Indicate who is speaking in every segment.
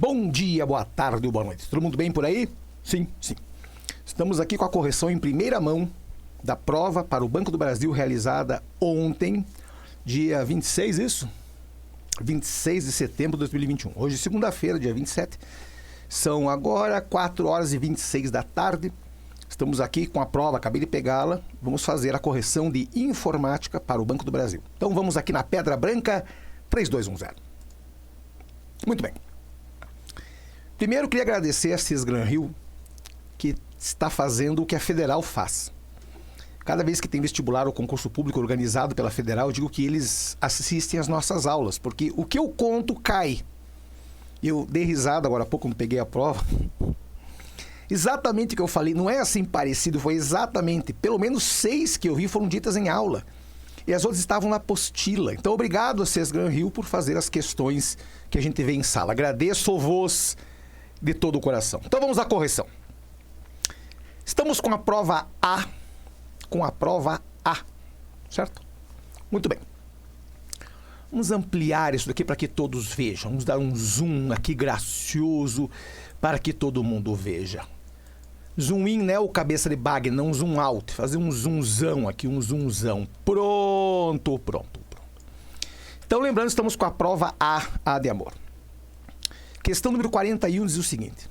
Speaker 1: Bom dia, boa tarde ou boa noite. Todo mundo bem por aí? Sim, sim. Estamos aqui com a correção em primeira mão da prova para o Banco do Brasil realizada ontem, dia 26, isso? 26 de setembro de 2021. Hoje, segunda-feira, dia 27. São agora 4 horas e 26 da tarde. Estamos aqui com a prova, acabei de pegá-la. Vamos fazer a correção de informática para o Banco do Brasil. Então vamos aqui na Pedra Branca 3210. Muito bem. Primeiro, queria agradecer a Cisgran Rio, que está fazendo o que a Federal faz. Cada vez que tem vestibular ou concurso público organizado pela Federal, eu digo que eles assistem às nossas aulas, porque o que eu conto cai. Eu dei risada agora há pouco quando peguei a prova. Exatamente o que eu falei, não é assim parecido, foi exatamente, pelo menos 6 que eu vi foram ditas em aula. E as outras estavam na apostila. Então, obrigado a Cisgran Rio por fazer as questões que a gente vê em sala. Agradeço-vos de todo o coração. Então, vamos à correção. Estamos com a prova A. Certo? Muito bem. Vamos ampliar isso daqui para que todos vejam. Vamos dar um zoom aqui gracioso para que todo mundo veja. Zoom in, né? O cabeça de bag, não zoom out. Fazer um zoomzão aqui, um zoomzão. Pronto. Então, lembrando, estamos com a prova A de amor. Questão número 41 diz o seguinte.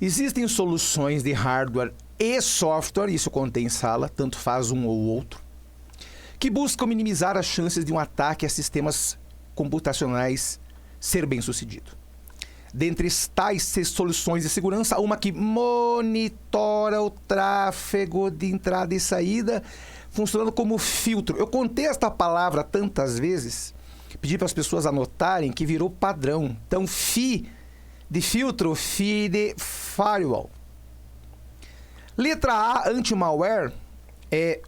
Speaker 1: Existem soluções de hardware e software, isso contém em sala, tanto faz um ou outro, que buscam minimizar as chances de um ataque a sistemas computacionais ser bem-sucedido. Dentre tais soluções de segurança, há uma que monitora o tráfego de entrada e saída, funcionando como filtro. Eu contei esta palavra tantas vezes, pedi para as pessoas anotarem que virou padrão. Então, FI de filtro, FI de firewall. Letra A, anti-malware, é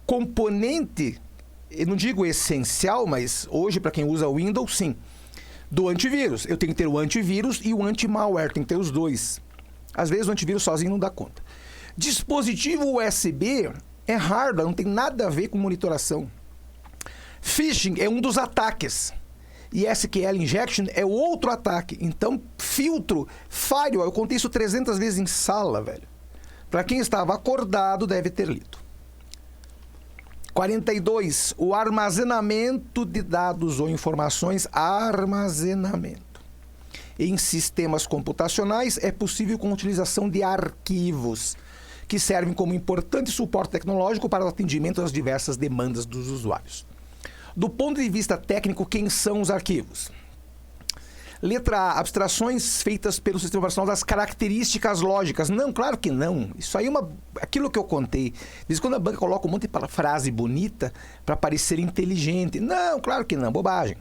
Speaker 1: componente, eu não digo essencial, mas hoje para quem usa Windows, sim, do antivírus. Eu tenho que ter o antivírus e o anti-malware, tem que ter os dois. Às vezes o antivírus sozinho não dá conta. Dispositivo USB é hardware, não tem nada a ver com monitoração. Phishing é um dos ataques. E SQL injection é outro ataque. Então, filtro, firewall, eu contei isso 300 vezes em sala, velho. Para quem estava acordado, deve ter lido. 42. O armazenamento de dados ou informações. Armazenamento. Em sistemas computacionais é possível com a utilização de arquivos, que servem como importante suporte tecnológico para o atendimento às diversas demandas dos usuários. Do ponto de vista técnico, quem são os arquivos? Letra A, abstrações feitas pelo sistema operacional das características lógicas. Não, claro que não. Isso aí é aquilo que eu contei. De vez em quando a banca coloca um monte de frase bonita para parecer inteligente. Não, claro que não, bobagem.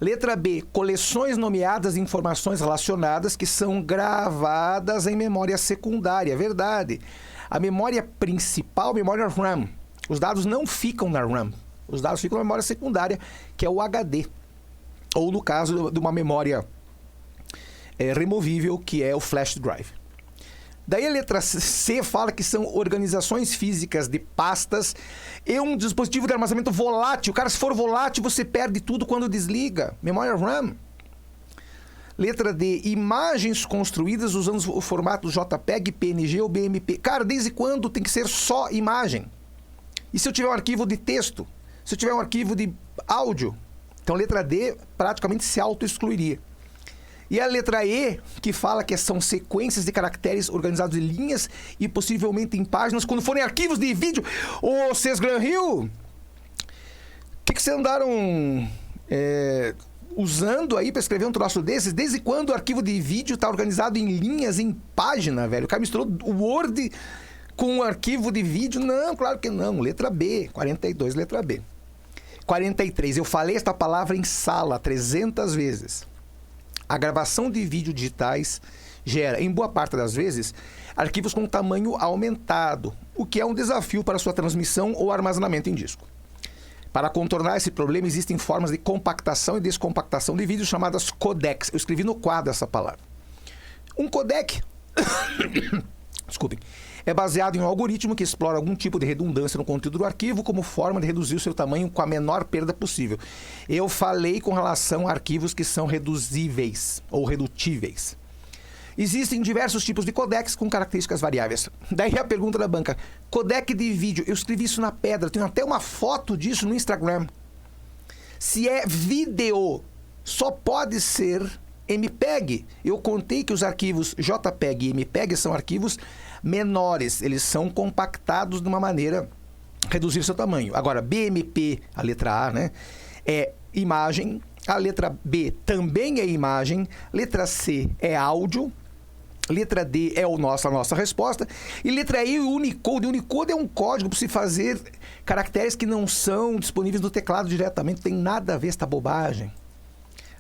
Speaker 1: Letra B, coleções nomeadas de informações relacionadas que são gravadas em memória secundária. Verdade. A memória principal, memória RAM. Os dados não ficam na RAM. Os dados ficam na memória secundária, que é o HD. Ou no caso de uma memória removível, que é o flash drive. Daí a letra C fala que são organizações físicas de pastas e um dispositivo de armazenamento volátil. Cara, se for volátil, você perde tudo quando desliga. Memória RAM. Letra D, imagens construídas usando o formato JPEG, PNG ou BMP. Cara, desde quando tem que ser só imagem? E se eu tiver um arquivo de texto? Se eu tiver um arquivo de áudio? Então, a letra D praticamente se auto-excluiria. E a letra E, que fala que são sequências de caracteres organizados em linhas e possivelmente em páginas, quando forem arquivos de vídeo. Ô, Cisgran Rio, o que vocês andaram usando aí para escrever um troço desses? Desde quando o arquivo de vídeo está organizado em linhas, em página, velho? O cara misturou o Word com um arquivo de vídeo? Não, claro que não. Letra B, 42, letra B. 43. Eu falei esta palavra em sala 300 vezes. A gravação de vídeo digitais gera, em boa parte das vezes, arquivos com tamanho aumentado, o que é um desafio para sua transmissão ou armazenamento em disco. Para contornar esse problema, existem formas de compactação e descompactação de vídeos chamadas codecs. Eu escrevi no quadro essa palavra. Um codec, desculpem, é baseado em um algoritmo que explora algum tipo de redundância no conteúdo do arquivo como forma de reduzir o seu tamanho com a menor perda possível. Eu falei com relação a arquivos que são reduzíveis ou redutíveis. Existem diversos tipos de codecs com características variáveis. Daí a pergunta da banca: codec de vídeo, eu escrevi isso na pedra, tenho até uma foto disso no Instagram. Se é vídeo, só pode ser MPEG. Eu contei que os arquivos JPEG e MPEG são arquivos menores, eles são compactados de uma maneira a reduzir seu tamanho. Agora, BMP, a letra A, né, é imagem, a letra B também é imagem, letra C é áudio, letra D é a nossa resposta. E letra E, o Unicode. O Unicode é um código para se fazer caracteres que não são disponíveis no teclado diretamente. Não tem nada a ver essa bobagem.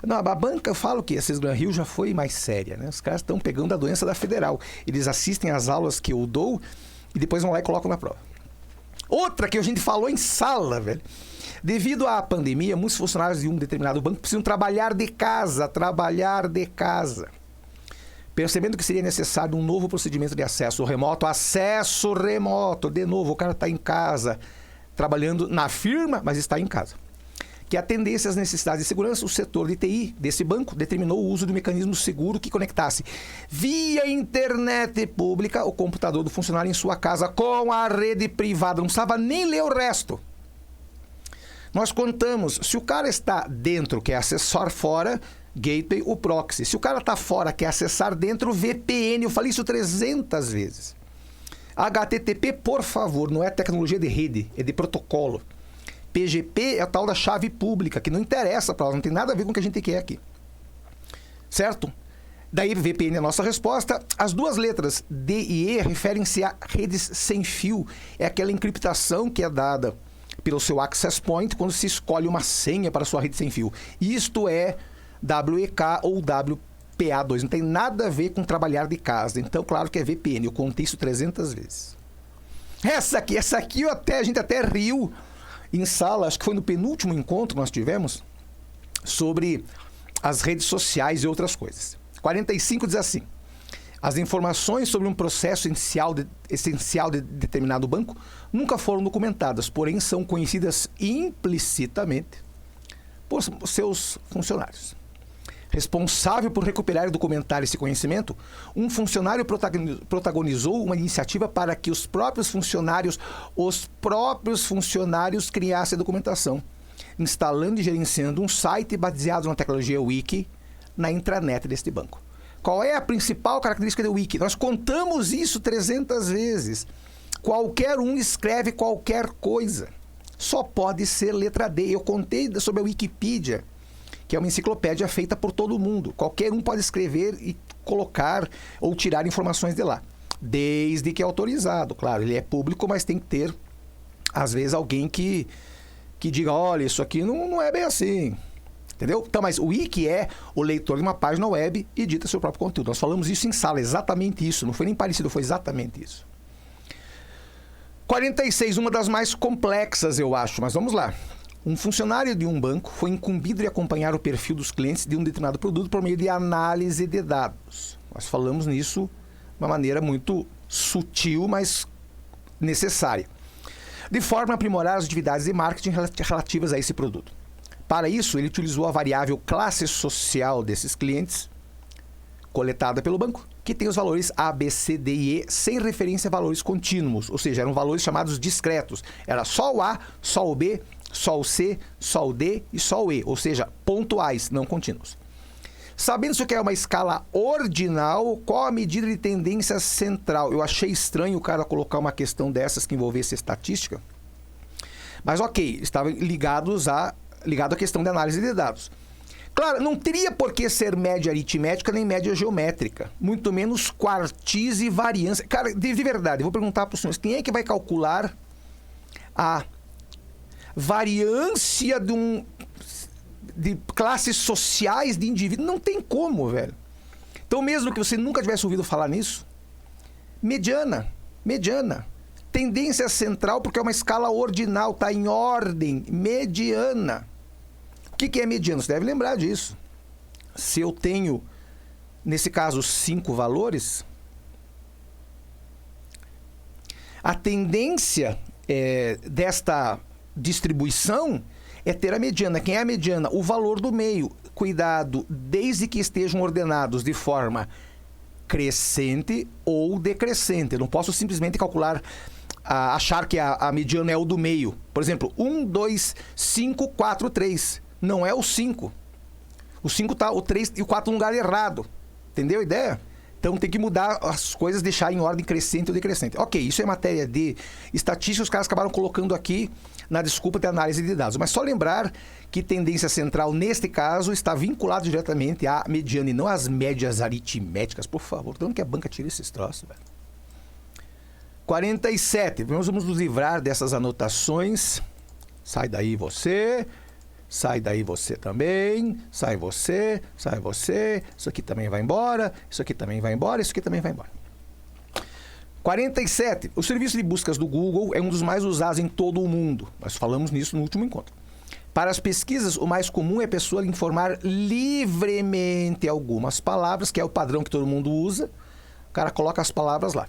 Speaker 1: Não, a banca, eu falo que a Cisgran Rio já foi mais séria, né? Os caras estão pegando a doença da Federal. Eles assistem às aulas que eu dou e depois vão lá e colocam na prova. Outra que a gente falou em sala, velho. Devido à pandemia, muitos funcionários de um determinado banco precisam trabalhar de casa. Percebendo que seria necessário um novo procedimento de acesso remoto. De novo, o cara está em casa, trabalhando na firma, mas está em casa. Que atendesse às necessidades de segurança, o setor de TI desse banco determinou o uso de um mecanismo seguro que conectasse via internet pública o computador do funcionário em sua casa com a rede privada. Não precisava nem ler o resto. Nós contamos, se o cara está dentro, quer acessar fora, gateway, o proxy. Se o cara está fora, quer acessar dentro, VPN. Eu falei isso 300 vezes. HTTP, por favor, não é tecnologia de rede, é de protocolo. PGP é a tal da chave pública, que não interessa para nós, não tem nada a ver com o que a gente quer aqui. Certo? Daí VPN é a nossa resposta. As duas letras D e E referem-se a redes sem fio. É aquela encriptação que é dada pelo seu access point quando se escolhe uma senha para a sua rede sem fio. Isto é WEK ou WPA2. Não tem nada a ver com trabalhar de casa. Então, claro que é VPN. Eu contei isso 300 vezes. Essa aqui a gente até riu em sala, acho que foi no penúltimo encontro que nós tivemos, sobre as redes sociais e outras coisas. 45 diz assim: as informações sobre um processo essencial de determinado banco nunca foram documentadas, porém são conhecidas implicitamente por seus funcionários. Responsável por recuperar e documentar esse conhecimento, um funcionário protagonizou uma iniciativa para que os próprios funcionários criassem a documentação, instalando e gerenciando um site baseado na tecnologia Wiki na intranet deste banco. Qual é a principal característica do Wiki? Nós contamos isso 300 vezes. Qualquer um escreve qualquer coisa. Só pode ser letra D. Eu contei sobre a Wikipedia, que é uma enciclopédia feita por todo mundo. Qualquer um pode escrever e colocar ou tirar informações de lá. Desde que é autorizado. Claro, ele é público, mas tem que ter, às vezes, alguém que diga: olha, isso aqui não é bem assim. Entendeu? Então, mas o Wiki é o leitor de uma página web e edita seu próprio conteúdo. Nós falamos isso em sala, exatamente isso. Não foi nem parecido, foi exatamente isso. 46, uma das mais complexas, eu acho, mas vamos lá. Um funcionário de um banco foi incumbido de acompanhar o perfil dos clientes de um determinado produto por meio de análise de dados. Nós falamos nisso de uma maneira muito sutil, mas necessária. De forma a aprimorar as atividades de marketing relativas a esse produto. Para isso, ele utilizou a variável classe social desses clientes, coletada pelo banco, que tem os valores A, B, C, D e E, sem referência a valores contínuos, ou seja, eram valores chamados discretos. Era só o A, só o B, só o C, só o D e só o E, ou seja, pontuais, não contínuos. Sabendo se o que é uma escala ordinal, qual a medida de tendência central? Eu achei estranho o cara colocar uma questão dessas que envolvesse estatística, mas ok, estava ligado à questão da análise de dados. Claro, não teria por que ser média aritmética nem média geométrica, muito menos quartis e variância. Cara, de verdade, eu vou perguntar para os senhores, quem é que vai calcular a variância de classes sociais de indivíduos? Não tem como, velho. Então, mesmo que você nunca tivesse ouvido falar nisso, mediana. Tendência central, porque é uma escala ordinal, está em ordem, mediana. O que é mediano? Você deve lembrar disso. Se eu tenho, nesse caso, 5 valores, A tendência desta distribuição é ter a mediana. Quem é a mediana? O valor do meio. Cuidado, desde que estejam ordenados de forma crescente ou decrescente. Eu não posso simplesmente calcular, achar que a mediana é o do meio. Por exemplo, 1, 2, 5, 4, 3. Não é o 5. O 5 está, o 3 e o 4 no lugar errado. Entendeu a ideia? Então tem que mudar as coisas, deixar em ordem crescente ou decrescente. Ok, isso é matéria de estatística, os caras acabaram colocando aqui na desculpa de análise de dados. Mas só lembrar que tendência central, neste caso, está vinculado diretamente à mediana e não às médias aritméticas. Por favor, de onde que a banca tira esses troços, velho? 47. Nós vamos nos livrar dessas anotações. Sai daí você... Sai daí você também, sai você, isso aqui também vai embora, isso aqui também vai embora, isso aqui também vai embora. 47. O serviço de buscas do Google é um dos mais usados em todo o mundo. Nós falamos nisso no último encontro. Para as pesquisas, o mais comum é a pessoa informar livremente algumas palavras, que é o padrão que todo mundo usa. O cara coloca as palavras lá.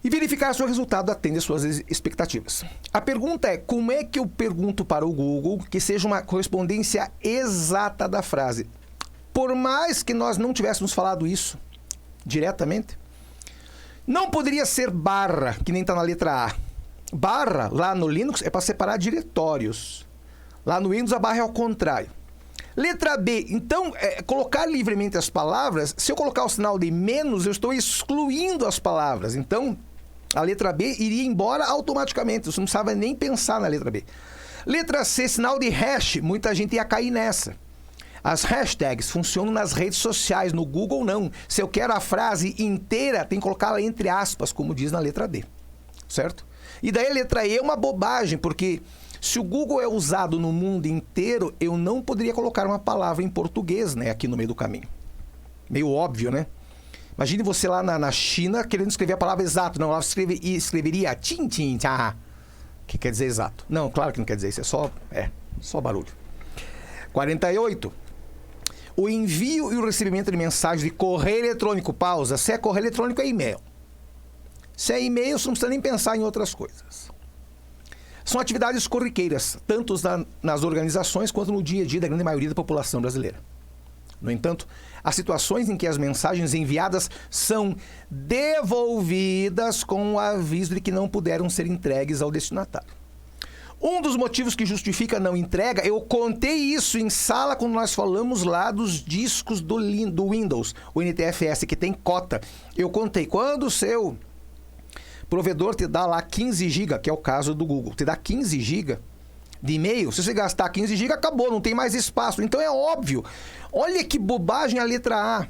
Speaker 1: E verificar se o resultado atende às suas expectativas. A pergunta é, como é que eu pergunto para o Google que seja uma correspondência exata da frase? Por mais que nós não tivéssemos falado isso diretamente, não poderia ser barra, que nem está na letra A. Barra, lá no Linux, é para separar diretórios. Lá no Windows, a barra é ao contrário. Letra B, então, colocar livremente as palavras, se eu colocar o sinal de menos, eu estou excluindo as palavras. Então, a letra B iria embora automaticamente, você não precisava nem pensar na letra B. Letra C, sinal de hash, muita gente ia cair nessa. As hashtags funcionam nas redes sociais, no Google não. Se eu quero a frase inteira, tem que colocá-la entre aspas, como diz na letra D, certo? E daí a letra E é uma bobagem, porque se o Google é usado no mundo inteiro, eu não poderia colocar uma palavra em português, né, aqui no meio do caminho. Meio óbvio, né? Imagine você lá na China querendo escrever a palavra exato. Não, ela escreveria tim, tim, tchá, que quer dizer exato. Não, claro que não quer dizer isso, é só barulho. 48. O envio e o recebimento de mensagem de correio eletrônico, pausa. Se é correio eletrônico, é e-mail. Se é e-mail, você não precisa nem pensar em outras coisas. São atividades corriqueiras, tanto nas organizações quanto no dia a dia da grande maioria da população brasileira. No entanto, há situações em que as mensagens enviadas são devolvidas com o aviso de que não puderam ser entregues ao destinatário. Um dos motivos que justifica a não entrega, eu contei isso em sala quando nós falamos lá dos discos do Windows, o NTFS, que tem cota. Eu contei, quando o seu provedor te dá lá 15 GB, que é o caso do Google, te dá 15 GB de e-mail, se você gastar 15 GB, acabou, não tem mais espaço. Então é óbvio. Olha que bobagem a letra A.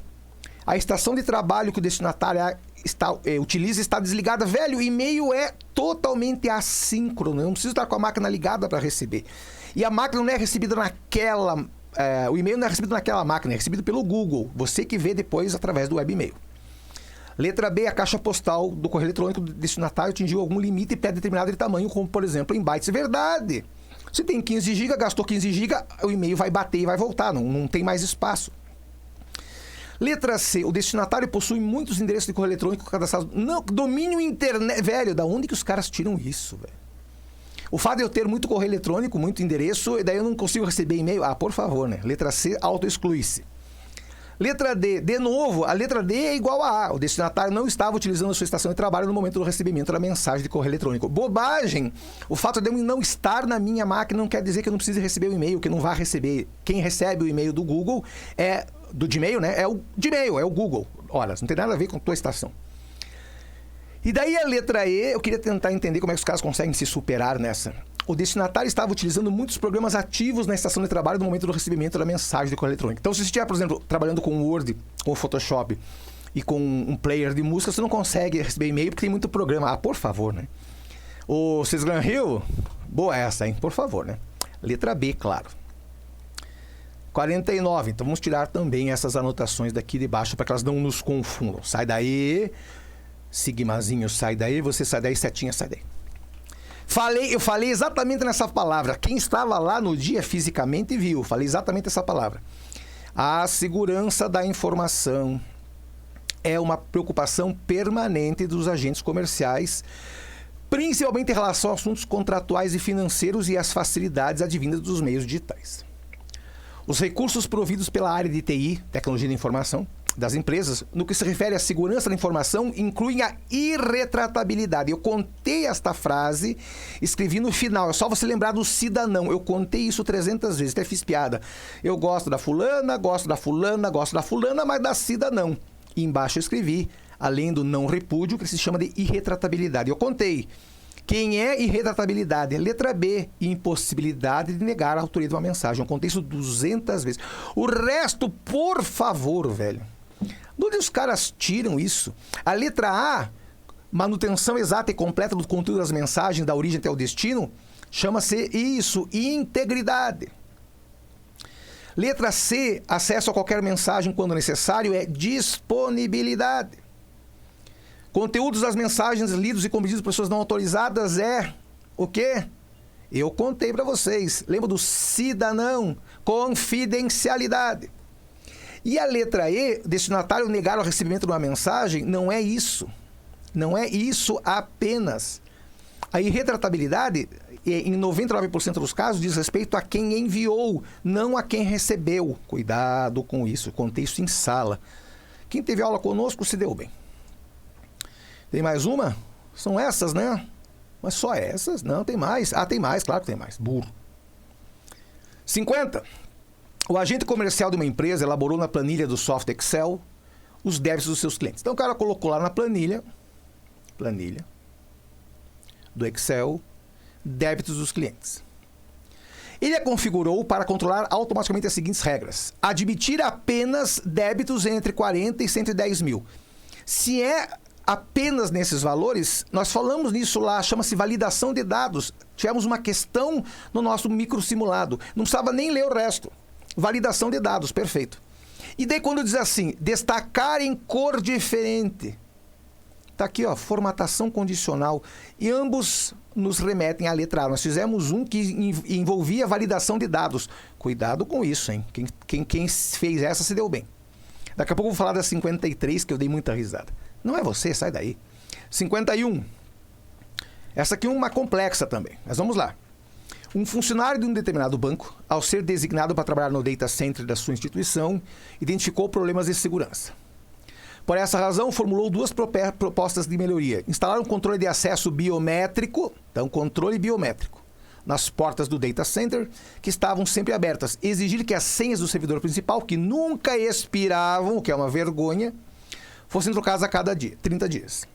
Speaker 1: A estação de trabalho que o destinatário utiliza está desligada. Velho, o e-mail é totalmente assíncrono. Eu não preciso estar com a máquina ligada para receber. E a máquina não é recebida naquela... o e-mail não é recebido naquela máquina, é recebido pelo Google. Você que vê depois através do web e-mail. Letra B, a caixa postal do correio eletrônico do destinatário atingiu algum limite pré-determinado de tamanho, como, por exemplo, em bytes. Verdade. Se tem 15 GB, gastou 15 GB, o e-mail vai bater e vai voltar, não tem mais espaço. Letra C, o destinatário possui muitos endereços de correio eletrônico cadastrados. Não, domínio internet. Velho, da onde que os caras tiram isso, velho? O fato de eu ter muito correio eletrônico, muito endereço, e daí eu não consigo receber e-mail? Ah, por favor, né? Letra C, auto-exclui-se. Letra D, de novo, a letra D é igual a A. O destinatário não estava utilizando a sua estação de trabalho no momento do recebimento da mensagem de correio eletrônico. Bobagem! O fato de eu não estar na minha máquina não quer dizer que eu não precise receber o e-mail, que não vá receber. Quem recebe o e-mail do Google do Gmail, né? É o Gmail, é o Google. Ora, não tem nada a ver com a tua estação. E daí a letra E, eu queria tentar entender como é que os caras conseguem se superar nessa. O destinatário estava utilizando muitos programas ativos na estação de trabalho no momento do recebimento da mensagem de correio eletrônico. Então, se você estiver, por exemplo, trabalhando com Word, com Photoshop e com um player de música, você não consegue receber e-mail porque tem muito programa. Ah, por favor, né? O Cisgran Hill, boa essa, hein? Por favor, né? Letra B, claro. 49. Então, vamos tirar também essas anotações daqui de baixo para que elas não nos confundam. Sai daí, sigmazinho, sai daí, você sai daí, setinha, sai daí. Eu falei exatamente nessa palavra. Quem estava lá no dia fisicamente viu. Falei exatamente essa palavra. A segurança da informação é uma preocupação permanente dos agentes comerciais principalmente em relação a assuntos contratuais e financeiros e as facilidades advindas dos meios digitais. Os recursos providos pela área de TI, tecnologia da informação, das empresas, no que se refere à segurança da informação, incluem a irretratabilidade. Eu contei esta frase, escrevi no final, é só você lembrar do cidadão. Eu contei isso 300 vezes, até fiz piada. Eu gosto da fulana, gosto da fulana, gosto da fulana, mas da Cida não. E embaixo eu escrevi, além do não repúdio, que se chama de irretratabilidade. Eu contei. Quem é irretratabilidade? É letra B, impossibilidade de negar a autoria de uma mensagem. Eu contei isso 200 vezes. O resto, por favor, velho. De onde os caras tiram isso? A letra A, manutenção exata e completa do conteúdo das mensagens, da origem até o destino, chama-se isso, integridade. Letra C, acesso a qualquer mensagem quando necessário, é disponibilidade. Conteúdos das mensagens lidos e compreendidos por pessoas não autorizadas é o quê? Eu contei para vocês. Lembra do cidadão? Confidencialidade. E a letra E, destinatário negar o recebimento de uma mensagem, não é isso. Não é isso apenas. A irretratabilidade, em 99% dos casos, diz respeito a quem enviou, não a quem recebeu. Cuidado com isso. Contei isso em sala. Quem teve aula conosco se deu bem. Tem mais uma? São essas, né? Mas só essas? Não, tem mais. Ah, tem mais, claro que tem mais. Burro. 50. O agente comercial de uma empresa elaborou na planilha do software Excel os débitos dos seus clientes. Então o cara colocou lá na planilha do Excel, débitos dos clientes. Ele a configurou para controlar automaticamente as seguintes regras. Admitir apenas débitos entre 40 e 110 mil. Se é apenas nesses valores, nós falamos nisso lá, chama-se validação de dados. Tivemos uma questão no nosso microsimulado. Não precisava nem ler o resto. Validação de dados, perfeito. E daí quando diz assim, destacar em cor diferente. Está aqui, ó, formatação condicional. E ambos nos remetem à letra A. Nós fizemos um que envolvia validação de dados. Cuidado com isso, hein? Quem fez essa se deu bem. Daqui a pouco eu vou falar da 53, que eu dei muita risada. Não é você, sai daí. 51. Essa aqui é uma complexa também. Mas vamos lá. Um funcionário de um determinado banco, ao ser designado para trabalhar no data center da sua instituição, identificou problemas de segurança. Por essa razão, formulou duas propostas de melhoria. Instalar um controle de acesso biométrico, então controle biométrico, nas portas do data center, que estavam sempre abertas. Exigir que as senhas do servidor principal, que nunca expiravam, o que é uma vergonha, fossem trocadas a cada dia, 30 dias.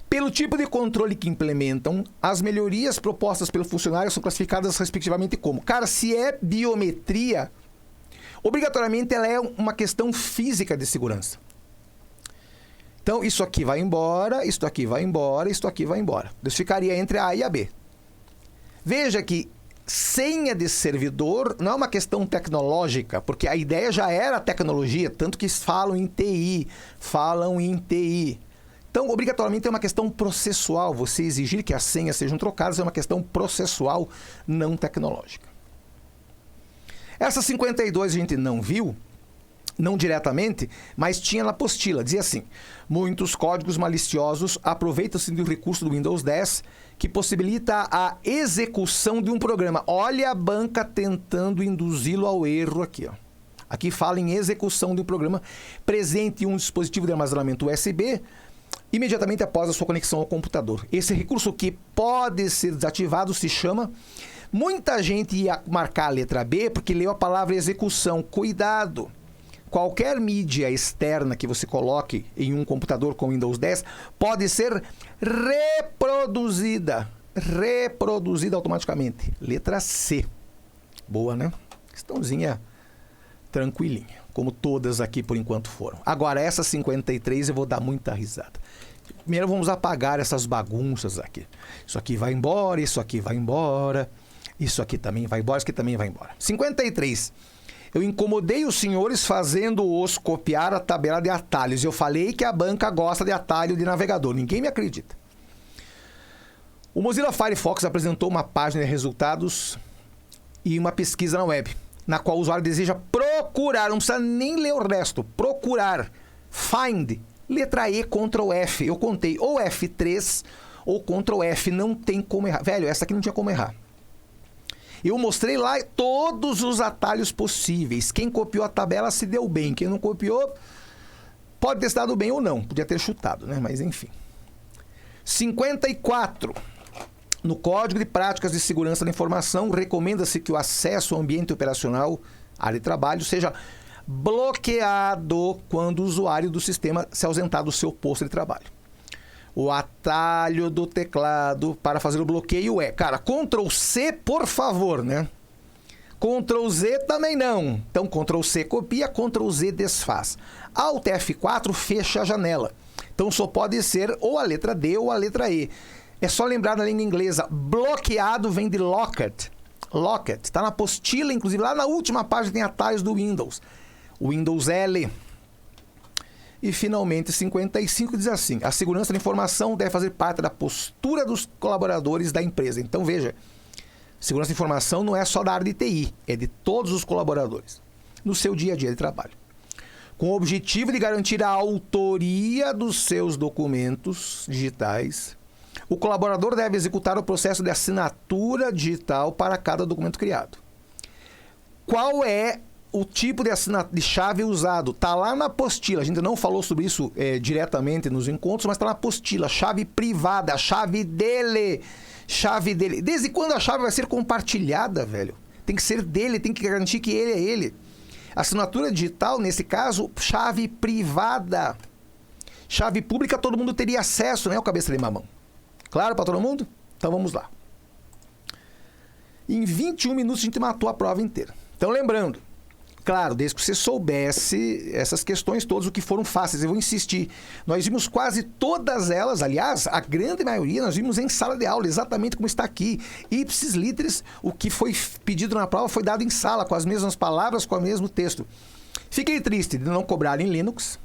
Speaker 1: Pelo tipo de controle que implementam, as melhorias propostas pelo funcionário são classificadas respectivamente como. Cara, se é biometria, obrigatoriamente ela é uma questão física de segurança. Então, isso aqui vai embora, isso aqui vai embora, isso aqui vai embora. Isso ficaria entre a A e a B. Veja que senha de servidor não é uma questão tecnológica, porque a ideia já era tecnologia, tanto que falam em TI. Então, obrigatoriamente é uma questão processual. Você exigir que as senhas sejam trocadas é uma questão processual, não tecnológica. Essa 52 a gente não viu, não diretamente, mas tinha na apostila. Dizia assim, muitos códigos maliciosos aproveitam-se do recurso do Windows 10 que possibilita a execução de um programa. Olha a banca tentando induzi-lo ao erro aqui, ó. Aqui fala em execução de um programa presente em um dispositivo de armazenamento USB imediatamente após a sua conexão ao computador. Esse recurso que pode ser desativado se chama... Muita gente ia marcar a letra B porque leu a palavra execução. Cuidado! Qualquer mídia externa que você coloque em um computador com Windows 10 pode ser reproduzida automaticamente. Letra C. Boa, né? Questãozinha tranquilinha, como todas aqui por enquanto foram. Agora, essa 53 eu vou dar muita risada. Primeiro vamos apagar essas bagunças aqui. Isso aqui vai embora, isso aqui vai embora, isso aqui também vai embora, isso aqui também vai embora. 53. Eu incomodei os senhores fazendo-os copiar a tabela de atalhos. Eu falei que a banca gosta de atalho de navegador. Ninguém me acredita. O Mozilla Firefox apresentou uma página de resultados e uma pesquisa na web, na qual o usuário deseja procurar, não precisa nem ler o resto, procurar, find, letra E, Ctrl F. Eu contei ou F3 ou Ctrl F, não tem como errar. Velho, essa aqui não tinha como errar. Eu mostrei lá todos os atalhos possíveis. Quem copiou a tabela se deu bem. Quem não copiou, pode ter se dado bem ou não. Podia ter chutado, né? Mas enfim. 54. No Código de Práticas de Segurança da Informação, recomenda-se que o acesso ao ambiente operacional, área de trabalho, seja bloqueado quando o usuário do sistema se ausentar do seu posto de trabalho. O atalho do teclado para fazer o bloqueio é, cara, Ctrl C, por favor, né? Ctrl Z também não. Então, Ctrl C copia, Ctrl Z desfaz. Alt F4 fecha a janela. Então, só pode ser ou a letra D ou a letra E. É só lembrar na língua inglesa, bloqueado vem de locked. Locked. Está na apostila, inclusive, lá na última página tem atalhos do Windows. Windows L. E, finalmente, 55 diz assim, a segurança da informação deve fazer parte da postura dos colaboradores da empresa. Então, veja, segurança da informação não é só da área de TI, é de todos os colaboradores, no seu dia a dia de trabalho. Com o objetivo de garantir a autoria dos seus documentos digitais, o colaborador deve executar o processo de assinatura digital para cada documento criado. Qual é o tipo de chave usado? Está lá na apostila. A gente não falou sobre isso diretamente nos encontros, mas está na apostila. Chave privada, a chave dele. Chave dele. Desde quando a chave vai ser compartilhada, velho? Tem que ser dele, tem que garantir que ele é ele. Assinatura digital, nesse caso, chave privada. Chave pública, todo mundo teria acesso, né? O cabeça de mamão. Claro para todo mundo? Então vamos lá. Em 21 minutos a gente matou a prova inteira. Então lembrando, claro, desde que você soubesse essas questões todas, o que foram fáceis, eu vou insistir. Nós vimos quase todas elas, aliás, a grande maioria, nós vimos em sala de aula, exatamente como está aqui. Ipsis literis, o que foi pedido na prova foi dado em sala, com as mesmas palavras, com o mesmo texto. Fiquei triste de não cobrarem Linux.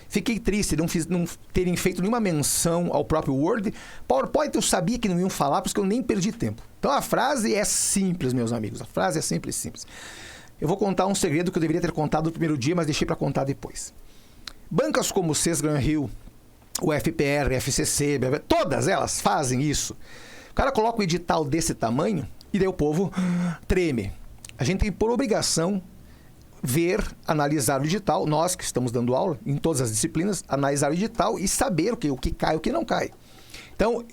Speaker 1: Fiquei triste de não terem feito nenhuma menção ao próprio Word. PowerPoint eu sabia que não iam falar, porque eu nem perdi tempo. Então a frase é simples, meus amigos. A frase é simples. Eu vou contar um segredo que eu deveria ter contado no primeiro dia, mas deixei para contar depois. Bancas como o Sesgran Hill, o FPR, FCC, todas elas fazem isso. O cara coloca um edital desse tamanho e daí o povo treme. A gente tem por obrigação ver, analisar o edital, nós que estamos dando aula em todas as disciplinas, analisar o edital e saber o que cai e o que não cai. Então,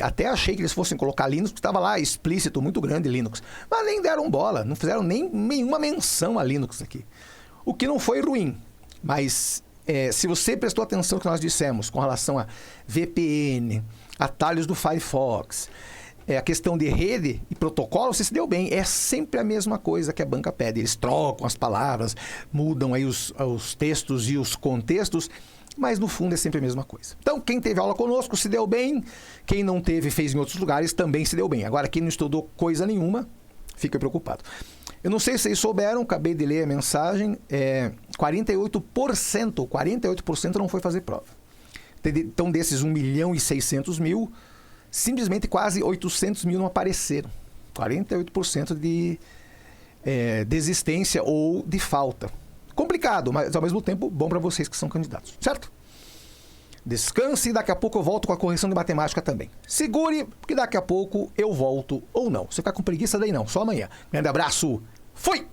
Speaker 1: até achei que eles fossem colocar Linux, porque estava lá explícito, muito grande Linux. Mas nem deram bola, não fizeram nem nenhuma menção a Linux aqui. O que não foi ruim, mas se você prestou atenção no que nós dissemos com relação a VPN, atalhos do Firefox, a questão de rede e protocolo, você se deu bem. É sempre a mesma coisa que a banca pede. Eles trocam as palavras, mudam aí os textos e os contextos, mas no fundo é sempre a mesma coisa. Então, quem teve aula conosco se deu bem, quem não teve, fez em outros lugares, também se deu bem. Agora, quem não estudou coisa nenhuma, fica preocupado. Eu não sei se vocês souberam, acabei de ler a mensagem, 48% não foi fazer prova. Então, desses 1.600.000, simplesmente quase 800 mil não apareceram. 48% de desistência ou de falta. Complicado, mas ao mesmo tempo bom para vocês que são candidatos, certo? Descanse e daqui a pouco eu volto com a correção de matemática também. Segure, porque daqui a pouco eu volto ou não. Se ficar com preguiça, daí não, só amanhã. Grande abraço, fui!